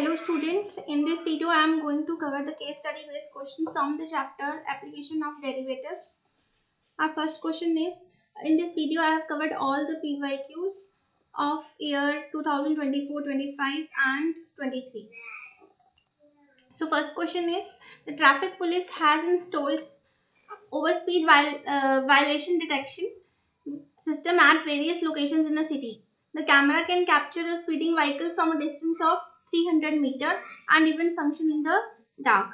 Hello students, in this video I am going to cover the case study based question from the chapter application of derivatives. Our first question is, in this video I have covered all the PYQs of year 2024, 25 and 23. So first question is, the traffic police has installed overspeed violation detection system at various locations in the city. The camera can capture a speeding vehicle from a distance of 300 meter and even function in the dark.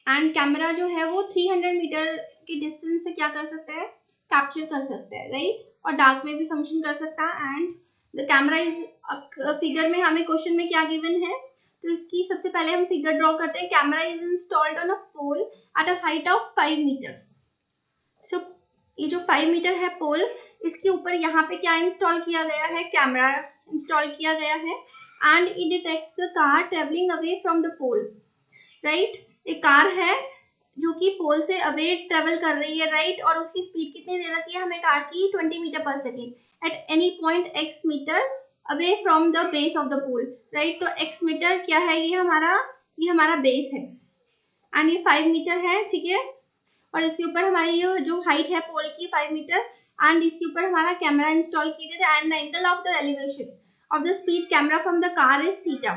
And camera जो है वो 300 metre की distance से क्या कर सकता है, capture कर सकता है, राइट, और डार्क में भी फंक्शन कर सकता है. And the camera is, figure में हमें क्वेश्चन में क्या गिवन है, तो इसकी सबसे पहले हम फिगर ड्रॉ करते हैं. Camera is installed on a pole at a height of 5 metre. So ये जो 5 मीटर है पोल, इसके ऊपर यहाँ पे क्या इंस्टॉल किया गया है, कैमरा इंस्टॉल किया गया है. And it detects a car travelling away from the pole, right. एक कार है जो कि पोल से अवे ट्रेवल कर रही है, राइट, और उसकी स्पीड कितनी दे रखी है हमें कार की, 20 metre per second at any point x metre away from the base of the pole, right. तो x मीटर क्या है, ये हमारा बेस है एंड ये 5 मीटर है, ठीक है, और इसके ऊपर हमारी ये जो हाइट है पोल की 5 मीटर एंड इसके ऊपर हमारा कैमरा इंस्टॉल किया गया है. And the angle of the elevation of the speed camera from the car is theta.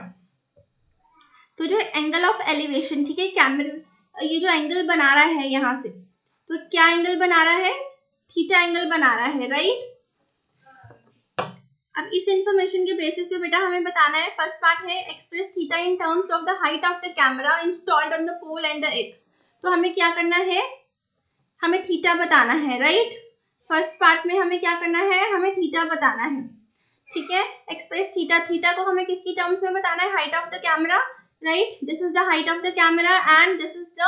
तो जो एंगल ऑफ एलिवेशन, ठीक है, कैमरा ये जो एंगल बना रहा है यहाँ से, तो क्या एंगल बना रहा है, थीटा एंगल बना रहा है, राइट. अब इस इंफॉर्मेशन के बेसिस पे बेटा हमें बताना है. फर्स्ट पार्ट है express theta in terms of the height of the camera installed on the pole and the X. तो हमें क्या करना है, हमें थीटा बताना है, राइट. फर्स्ट पार्ट में हमें क्या करना है, हमें थीटा बताना है, ठीक है. एक्सप्रेस थीटा, थीटा को हमें किसकी टर्म्स में बताना है, height of the camera, right. This is the height of the camera and this is the,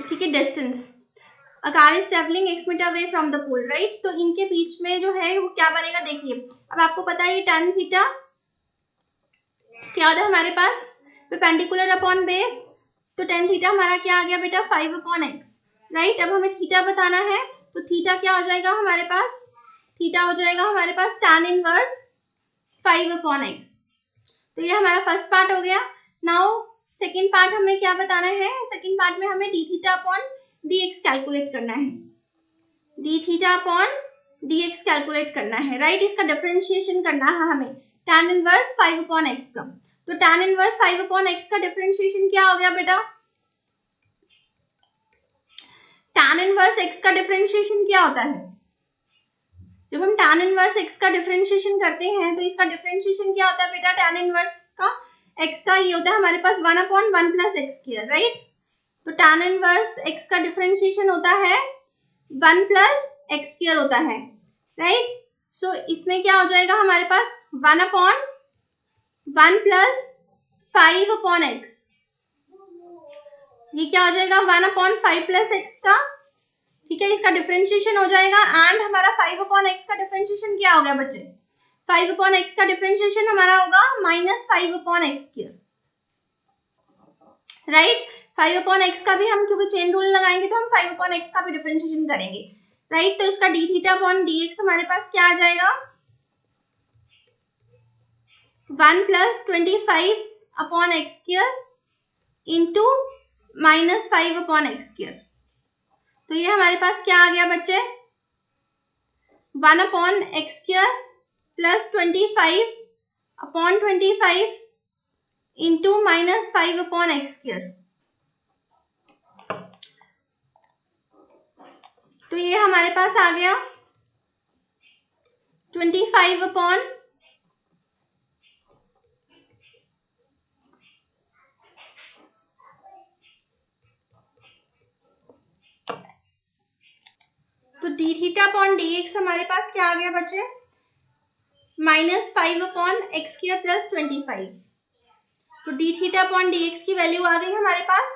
ठीक है, distance. A car is travelling x metre away from the pole, right. तो इनके बीच में जो है वो क्या बनेगा, देखिए. अब आपको पता है ये tan थीटा क्या होता है हमारे पास, परपेंडिकुलर अपॉन बेस. तो tan थीटा हमारा क्या आ गया बेटा, 5/x, राइट. अब हमें थीटा बताना है, तो थीटा क्या हो जाएगा हमारे पास, थीटा हो जाएगा हमारे पास tan इनवर्स 5/x. तो ये हमारा फर्स्ट पार्ट हो गया. नाउ सेकंड पार्ट हमें क्या बताना है, सेकंड पार्ट में हमें d theta upon dx calculate करना है, d theta upon dx calculate करना है, राइट. इसका डिफरेंशिएशन करना है हमें tan इनवर्स 5/x का. तो tan इनवर्स 5/x का डिफरेंशिएशन क्या हो गया बेटा, tan इनवर्स x का डिफरेंशिएशन क्या होता है, जब हम tan इनवर्स x का डिफरेंशिएशन करते हैं तो इसका डिफरेंशिएशन क्या होता है बेटा, tan इनवर्स का x का ये होता है हमारे पास 1/1 प्लस एक्स स्क्वायर, राइट. तो tan इनवर्स x का डिफरेंशिएशन होता है 1 प्लस एक्स स्क्वायर होता है, राइट. सो इसमें क्या हो जाएगा हमारे पास 1/1 प्लस 5/x, ये क्या हो जाएगा 1/5 प्लस एक्स का, ठीक है, इसका डिफरेंशिएशन हो जाएगा. एंड हमारा 5/x का डिफरेंशिएशन क्या हो गया बच्चे, 5/x का डिफरेंशिएशन हमारा होगा -5/x स्क्वायर, राइट. 5/x का भी हम क्योंकि चेन रूल लगाएंगे तो हम 5/x का भी डिफरेंशिएशन करेंगे, राइट. तो इसका d थीटा अपॉन dx हमारे पास क्या आ जाएगा, 1 plus 25/x square into -5/x square. तो ये हमारे पास क्या आ गया बच्चे, 1/x square plus 25/25 into -5/x square. तो ये हमारे पास आ गया 25 तो d थीटा अपॉन dx हमारे पास क्या आ गया बच्चे, -5/x स्क्वायर प्लस 25. तो d थीटा अपॉन dx की वैल्यू आ गई हमारे पास.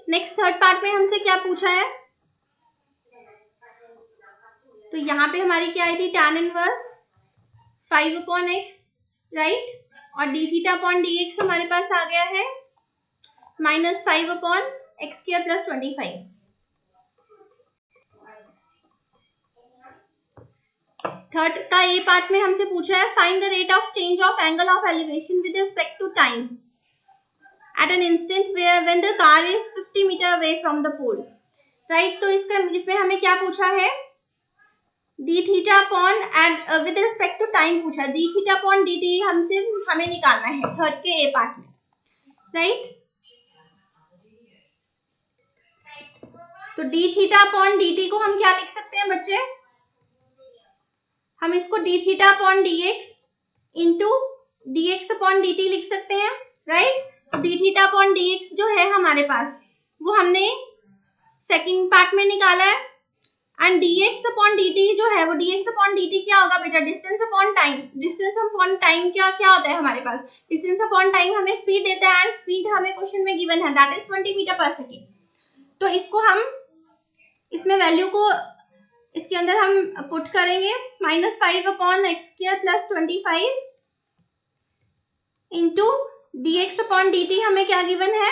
नेक्स्ट थर्ड पार्ट में हमसे क्या पूछा है, तो यहाँ पे हमारी क्या आई थी, tan इनवर्स 5/x, राइट, और d थीटा अपॉन dx हमारे पास आ गया है -5/x स्क्वायर प्लस 25. थर्ड का ए पार्ट में हमसे पूछा है find the rate of change of angle of elevation with respect to time at an instant when the car is 50 metre away from the pole, right. तो इसमें हमें क्या पूछा है, D theta upon with respect to time पूछा, D theta upon D T हमें निकालना है थर्ड के ए पार्ट में, राइट। तो D theta upon D T को हम क्या लिख सकते हैं बच्चे, हम इसको D theta upon D x into D X upon D T लिख सकते हैं, right. D theta upon D x जो है हमारे पास वो हमने सेकंड पार्ट में निकाला है, and D X upon D T जो है वो D X upon D T क्या होगा बेटा, distance upon time. Distance upon time क्या होता है हमारे पास, डिस्टेंस अपॉन टाइम हमें स्पीड देता है, एंड स्पीड हमें क्वेश्चन में गिवन है that is 20 metre per second. तो इसको हम इसमें वैल्यू को इसके अंदर हम पुट करेंगे, -5 upon X square plus 25 into D X upon D T हमें क्या गिवन है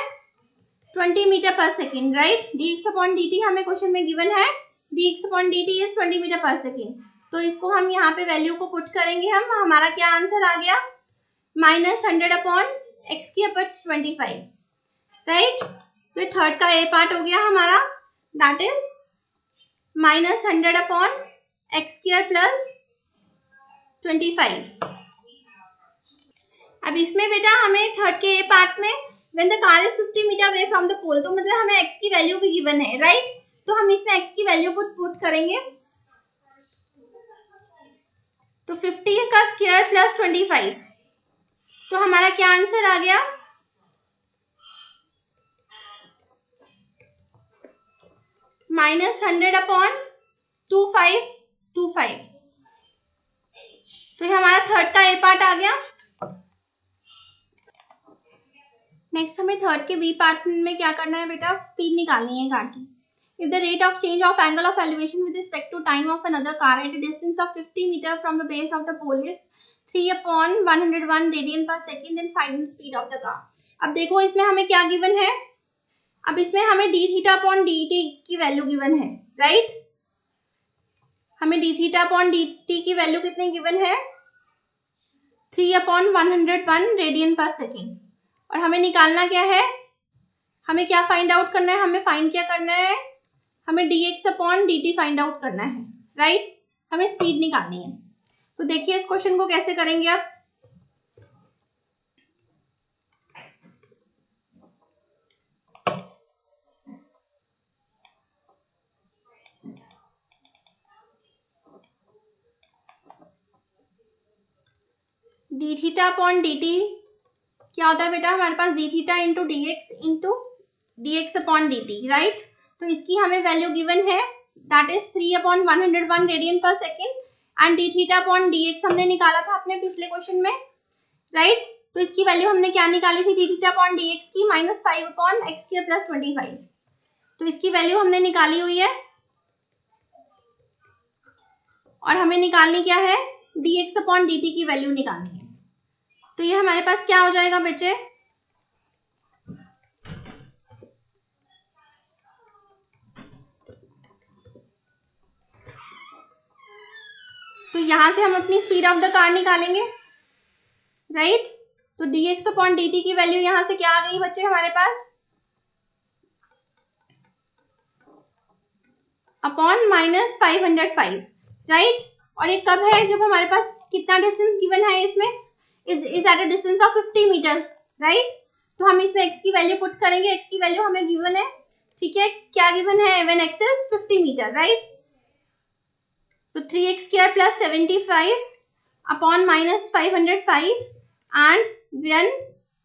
20 metre per second, right. D X upon D T हमें क्वेश्चन में गिवन है D X upon D T is 20 metre per second. तो इसको हम यहाँ पे वैल्यू को पुट करेंगे, हमारा क्या आंसर आ गया -100 अपॉन एक्स की अपर 25, राइट। तो थर्ड का ए पार्ट हो गया हमारा, that is -100 upon X square plus 25। अब इसमें बेटा हमें थर्ड के ए पार्ट में when the car is 50 metre away from the pole, तो मतलब हमें एक्स की वैल्यू भी गिवन है, राइट। तो हम इसमें एक्स की वैल्यू पुट करेंगे, तो 50 का स्क्वायर प्लस 25, तो हमारा क्या आंसर आ गया -100 अपॉन 2525। तो ये हमारा थर्ड का ए पार्ट आ गया। नेक्स्ट हमें थर्ड के बी पार्ट में क्या करना है बेटा, स्पीड निकालनी है कार की। If the rate of change of angle of elevation with respect to time of another car at a distance of 50 metre from the base of the pole is 3/101 radian per second, then find the speed of the car. अब देखो इसमें हमें क्या given है, अब इसमें हमें D theta upon D T की वैल्यू गिवन है, राइट। हमें D theta upon D T की वैल्यू कितने गिवन है 3/101 रेडियन पर सेकेंड, और हमें निकालना क्या है, हमें क्या फाइंड आउट करना है, हमें फाइंड क्या करना है, हमें dx upon dt find out करना है, राइट। हमें स्पीड निकालनी है। तो देखिए इस क्वेश्चन को कैसे करेंगे आप, D theta upon D T क्या होता है बेटा हमारे पास, D theta into D X upon D T, right. तो इसकी हमें वैल्यू गिवन है that is 3/101 radian per second, and D theta upon D X हमने निकाला था अपने पिछले क्वेश्चन में, राइट। तो इसकी वैल्यू हमने क्या निकाली थी, D theta upon D x की -5 अपॉन एक्स स्क्वायर प्लस 25। तो इसकी वैल्यू हमने निकाली हुई है, और हमें निकालनी क्या है, D X upon D T की वैल्यू निकालनी है। तो ये हमारे पास क्या हो जाएगा बच्चे, तो यहां से हम अपनी स्पीड ऑफ द कार निकालेंगे, राइट। तो dx अपॉन dt की वैल्यू यहां से क्या आ गई बच्चे हमारे पास, अपॉन -505, राइट। और ये कब है, जब हमारे पास कितना डिस्टेंस गिवन है, इसमें is at a distance of 50 metre, right. तो हम इसमें x की वैल्यू पुट करेंगे, x की वैल्यू हमें गिवन है, ठीक है, क्या गिवन है, when x is 50 metre, right. तो 3x square plus 75 upon -505 and when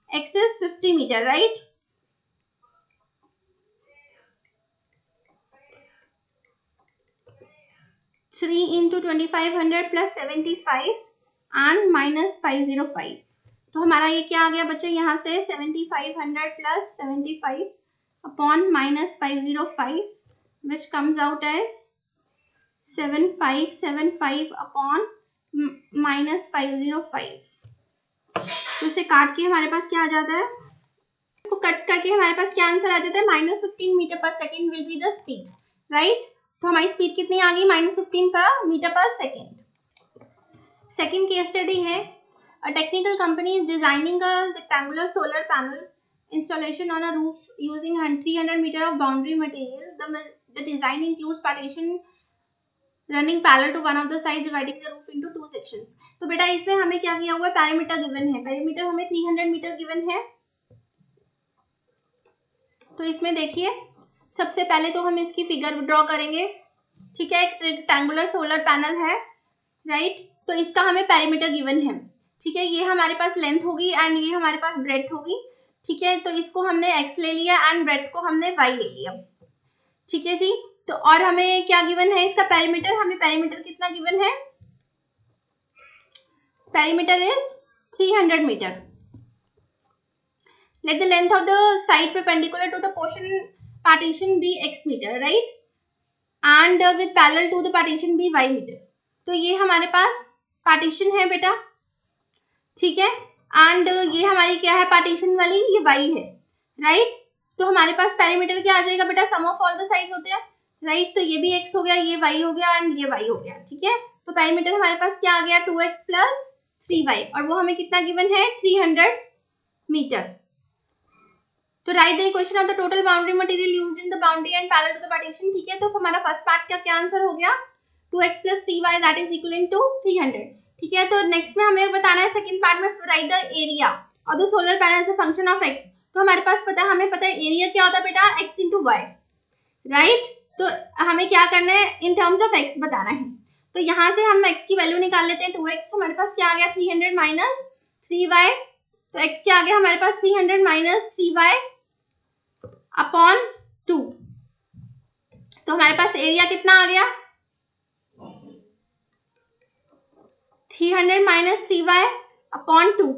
x is 50 meter, right। Three into 2500 plus 75 and -505, तो हमारा ये क्या आ गया बच्चे, यहाँ से 7500 plus 75 upon -505 which comes out as 7575 upon -505। तो इसे काट के हमारे पास क्या आ जाता है, इसको कट करके हमारे पास क्या आंसर आ जाता है, -15 metre per second will be the speed, right. तो हमारी स्पीड कितनी आ गई, -15 metre per second. Second case study है, a technical company is designing a rectangular solar panel installation on a roof using 300 meter of boundary material. The design includes partition running parallel to one of the sides dividing the roof into two sections. तो बेटा इसमें हमें क्या किया हुआ है, parameter given है, parameter हमें 300 मीटर गिवन है। तो इसमें देखिए सबसे पहले तो हम इसकी फिगर ड्रॉ करेंगे, ठीक है। एक रेक्टेंगुलर सोलर पैनल है, राइट। तो इसका हमें पैरामीटर गिवन है, ठीक है। ये हमारे पास लेंथ होगी एंड ये हमारे पास ब्रेड्थ होगी, ठीक है। तो इसको हमने x ले लिया एंड ब्रेड्थ को हमने y ले लिया, ठीक है जी। तो और हमें क्या गिवन है इसका पैरामीटर, हमें पैरामीटर कितना गिवन है, parameter is 300 metre. Let the length of the side perpendicular to the partition be x meter, right? And with parallel to the partition be y meter. तो ये हमारे पास पार्टीशन है बेटा, ठीक है। एंड ये हमारी क्या है पार्टीशन वाली, ये y है, राइट। तो हमारे पास पैरामीटर क्या आ जाएगा बेटा, सम ऑफ ऑल द साइड्स होते हैं, राइट। तो ये भी x हो गया, ये y हो गया एंड ये y हो गया, ठीक है। तो पैरामीटर हमारे पास क्या आ गया 2x प्लस 3y, और वो हमें कितना गिवन है 300 मीटर। तो write the equation of the total boundary material used in the boundary and parallel to the partition, ठीक है। तो हमारा फर्स्ट पार्ट का क्या आंसर हो गया 2x plus 3y that is equal to 300, ठीक है। तो नेक्स्ट में हमें बताना है सेकंड पार्ट में write the area of the solar panel as a function of x। तो हमारे पास हमें पता है एरिया क्या होता है बेटा x इंटू वाई, राइट। तो हमें क्या करना है इन टर्म्स ऑफ x बताना है। तो यहाँ से हम x की वैल्यू निकाल लेते हैं 2x, हमारे पास क्या आ गया 300 माइनस 3y। तो x क्या आ गया हमारे पास 300 माइनस 3y अपॉन 2। तो हमारे पास एरिया कितना आ गया 300 माइनस 3y अपॉन 2,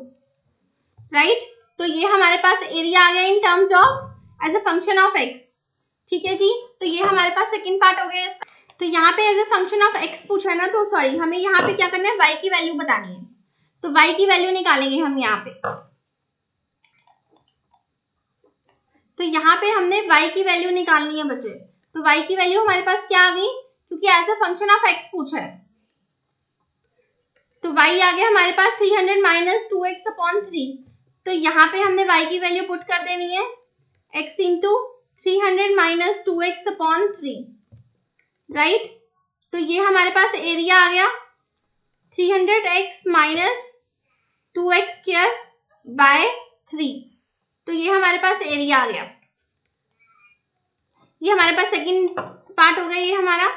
राइट। तो ये हमारे पास एरिया आ गया in terms of as a function of x, ठीक है जी। तो ये हमारे पास सेकंड पार्ट हो गया इसका। तो यहाँ पे as a function of x पूछा है ना, तो सॉरी हमें यहाँ पे क्या करना है y की वैल्यू बतानी है। तो y की वैल्यू निकालेंगे हम यहाँ पे। तो यहाँ पे हमने y की वैल्यू निकालनी है बच्चे। तो y की वैल्यू हमारे पास क्या आ गई, क्योंकि as a function of x पूछा है। तो y आ गया हमारे पास 300 माइनस 2x अपॉन 3। तो यहाँ पे हमने y की वैल्यू पुट कर देनी है x into 300 minus 2x upon 3, right. तो ये हमारे पास एरिया आ गया 300x minus 2x square by 3। तो ये हमारे पास एरिया आ गया। ये हमारे पास सेकंड पार्ट हो गया ये हमारा।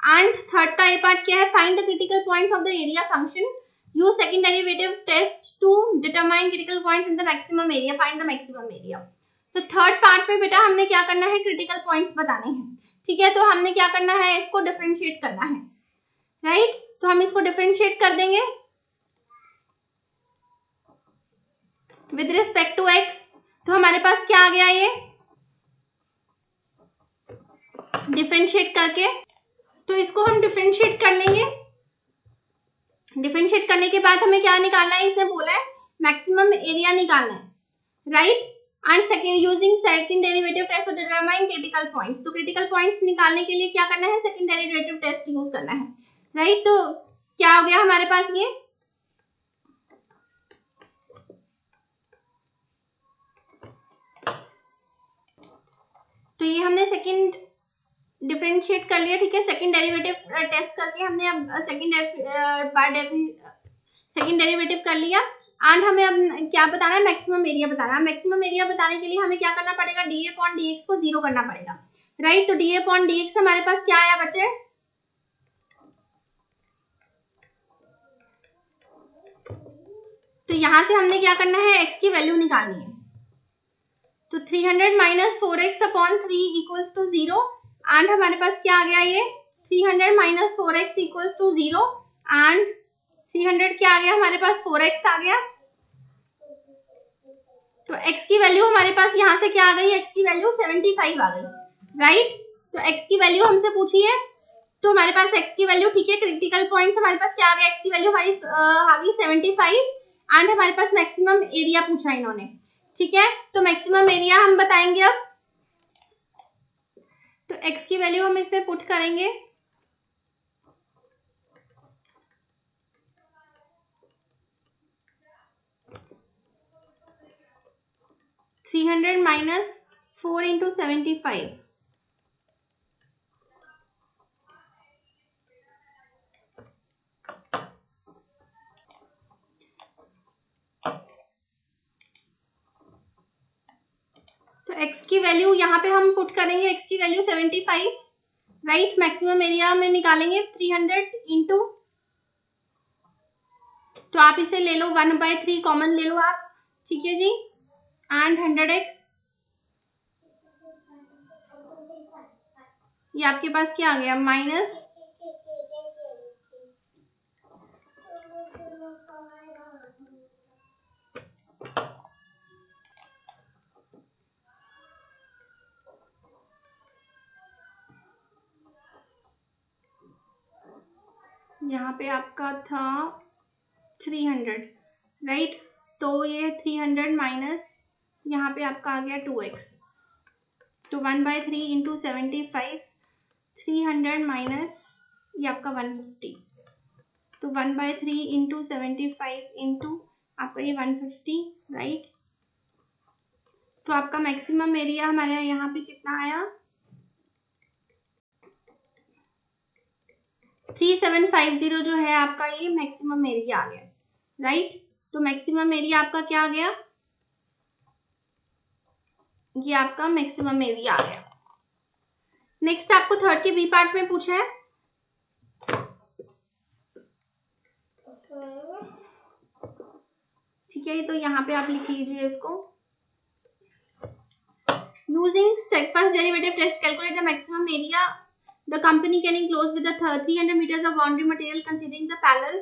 एंड थर्ड का ये पार्ट क्या है, find the critical points of the area function, use second derivative test to determine critical points in the maximum area, find the maximum area. तो थर्ड पार्ट में बेटा हमने क्या करना है क्रिटिकल पॉइंट्स बताने हैं, ठीक है। तो हमने क्या करना है इसको डिफरेंशिएट करना है, राइट। तो हम इसको डिफरेंशिएट कर देंगे विद रिस्पेक्ट टू x। तो हमारे पास क्या आ गया ये डिफरेंशिएट करके, तो इसको हम डिफरेंशिएट कर लेंगे। डिफरेंशिएट करने के बाद हमें क्या निकालना है, इसने बोला है मैक्सिमम एरिया निकालना है, right. And second using second derivative test to determine critical points. तो क्रिटिकल पॉइंट्स निकालने के लिए क्या करना है सेकंड डेरिवेटिव टेस्ट यूज करना है, राइट। तो क्या हो गया हमारे पास ये तो ये हमने सेकंड डिफरेंशिएट कर लिया, ठीक है। सेकंड डेरिवेटिव टेस्ट करके हमने अब सेकंड डेरिवेटिव कर लिया। एंड हमें अब क्या बताना है मैक्सिमम एरिया बताना है। मैक्सिमम एरिया बताने के लिए हमें क्या करना पड़ेगा डी अपॉन डी एक्स को 0 करना पड़ेगा, राइट। तो डी अपॉन डी एक्स हमारे पास क्या आया बच्चे, तो यहां से हमने क्या करना है x की वैल्यू निकालनी है। तो 300 minus 4x upon 3 equals to 0। And हमारे पास क्या आ गया ये 300 minus 4x equals to 0 and 300 क्या आ गया हमारे पास 4x आ गया। तो x की वैल्यू हमारे पास यहाँ से क्या आ गई, x की वैल्यू 75 आ गई, राइट। तो x की वैल्यू हमसे पूछी है, तो हमारे पास x की वैल्यू, ठीक है। क्रिटिकल पॉइंट्स हमारे पास क्या आ गया, x की वैल्यू हमारी आ गई 75 एंड हमारे पास मैक्सिमम एरिया पूछा इन्होंने, ठीक है। तो मैक्सिमम एरिया हम बताएंगे अब। तो x की वैल्यू हम इसमें पुट करेंगे 300 minus 4 into 75. तो x की वैल्यू यहाँ पे हम पुट करेंगे, x की वैल्यू 75, राइट। मैक्सिमम एरिया में निकालेंगे 300 इंटू, तो आप इसे ले लो 1/3 कॉमन ले लो आप, ठीक है जी, एंड 100x, ये आपके पास क्या आ गया, माइनस यहाँ पे आपका था 300, राइट। तो ये 300 माइनस यहाँ पे आपका आ गया 2x, तो 1/3 इंटू 75, 300 माइनस ये आपका 150, तो 1/3 इंटू 75 इंटू आपका ये 150, राइट। तो आपका मैक्सिमम एरिया हमारे यहाँ पे कितना आया, 3750 जो है आपका ये मैक्सिमम एरिया आ गया, राइट। तो मैक्सिमम एरिया आपका क्या आ गया, ये आपका मैक्सिमम एरिया आ गया। नेक्स्ट आपको थर्ड के बी पार्ट में पूछा है, ठीक है। तो यहाँ पे आप लिख लीजिए इसको, using first derivative test calculate the maximum area the company can enclose with the 300 meters of boundary material considering the parallel